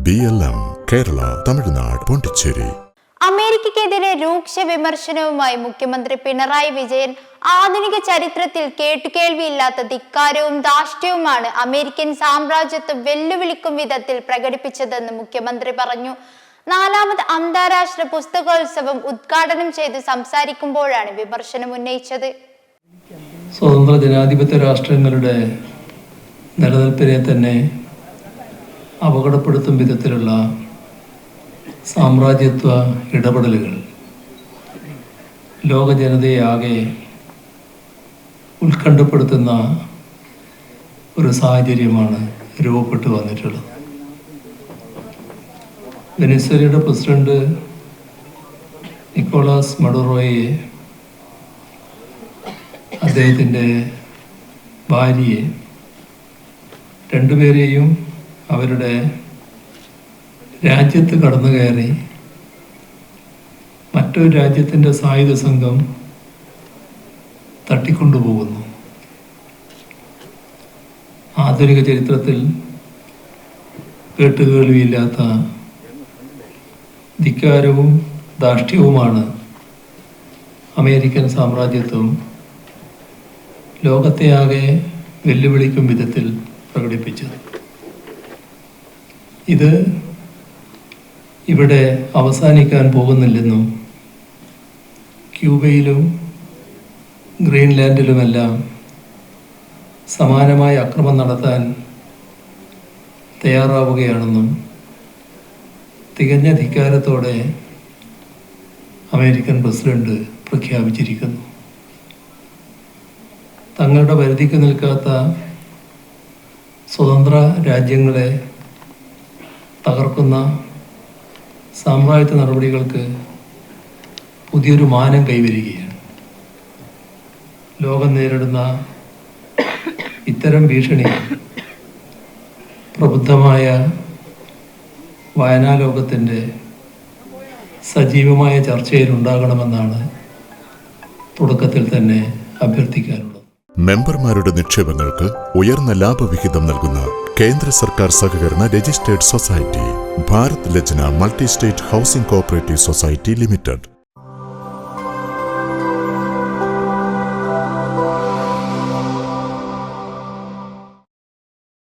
BLM Kerala, Tamil Nadu, Pondicherry. അമേരിക്കയ്ക്കെതിരെ രൂക്ഷ വിമർശനവുമായി മുഖ്യമന്ത്രി പിണറായി വിജയൻ ആധുനിക ചരിത്രത്തിൽ കേട്ടുകേൾവിയില്ലാത്ത ധിക്കാരവും ധാർഷ്ട്യവുമാണ് അമേരിക്കൻ സാമ്രാജ്യത്വം വെല്ലുവിളിക്കും വിധത്തിൽ പ്രകടിപ്പിച്ചതെന്ന് മുഖ്യമന്ത്രി പറഞ്ഞു. 4ാമത് അന്താരാഷ്ട്ര പുസ്തകോത്സവം ഉദ്ഘാടനം ചെയ്ത് സംസാരിക്കുമ്പോഴാണ് വിമർശനം ഉന്നയിച്ചത്. സ്വതന്ത്ര ജനാധിപത്യ രാഷ്ട്രങ്ങളുടെ നിലനിൽപ്പിനെ തന്നെ അപകടപ്പെടുത്തും വിധത്തിലുള്ള സാമ്രാജ്യത്വ ഇടപെടലുകൾ ലോക ജനതയെ ആകെ ഉത്കണ്ഠപ്പെടുത്തുന്ന ഒരു സാഹചര്യമാണ് രൂപപ്പെട്ടു വന്നിട്ടുള്ളത്. വെനസ്വേലയുടെ പ്രസിഡന്റ് നിക്കോളാസ് മഡുറോയെ, അദ്ദേഹത്തിൻ്റെ ഭാര്യയെ, രണ്ടുപേരെയും അവരുടെ രാജ്യത്ത് കടന്നു കയറി മറ്റൊരു രാജ്യത്തിൻ്റെ സായുധ സംഘം തട്ടിക്കൊണ്ടുപോകുന്നു. ആധുനിക ചരിത്രത്തിൽ കേട്ടുകേൾവിയില്ലാത്ത ധിക്കാരവും ധാർഷ്ട്യവുമാണ് അമേരിക്കൻ സാമ്രാജ്യത്വം ലോകത്തെയാകെ വെല്ലുവിളിക്കും വിധത്തിൽ പ്രകടിപ്പിച്ചത്. ഇത് ഇവിടെ അവസാനിക്കാൻ പോകുന്നില്ലെന്നും ക്യൂബയിലും ഗ്രീൻലാൻഡിലുമെല്ലാം സമാനമായ ആക്രമണം നടത്താൻ തയ്യാറാവുകയാണെന്നും തികഞ്ഞ ധിക്കാരത്തോടെ അമേരിക്കൻ പ്രസിഡന്റ് പ്രഖ്യാപിച്ചിരിക്കുന്നു. തങ്ങളുടെ പരിധിക്ക് നിൽക്കാത്ത സ്വതന്ത്ര രാജ്യങ്ങളെ തകർക്കുന്ന സാമ്രാജ്യത്വ നടപടികൾക്ക് പുതിയൊരു മാനം കൈവരികയാണ്. ലോകം നേരിടുന്ന ഇത്തരം ഭീഷണി പ്രബുദ്ധമായ വായനാലോകത്തിൻ്റെ സജീവമായ ചർച്ചയിൽ ഉണ്ടാകണമെന്നാണ് തുടക്കത്തിൽ തന്നെ അഭ്യർത്ഥിക്കാനുള്ളത്. മെമ്പർമാരുടെ നിക്ഷേപങ്ങൾക്ക് ഉയർന്ന ലാഭവിഹിതം നൽകുന്ന കേന്ദ്ര സർക്കാർ സഹകരണ registered society Bharat Lajna multi state housing cooperative society limited.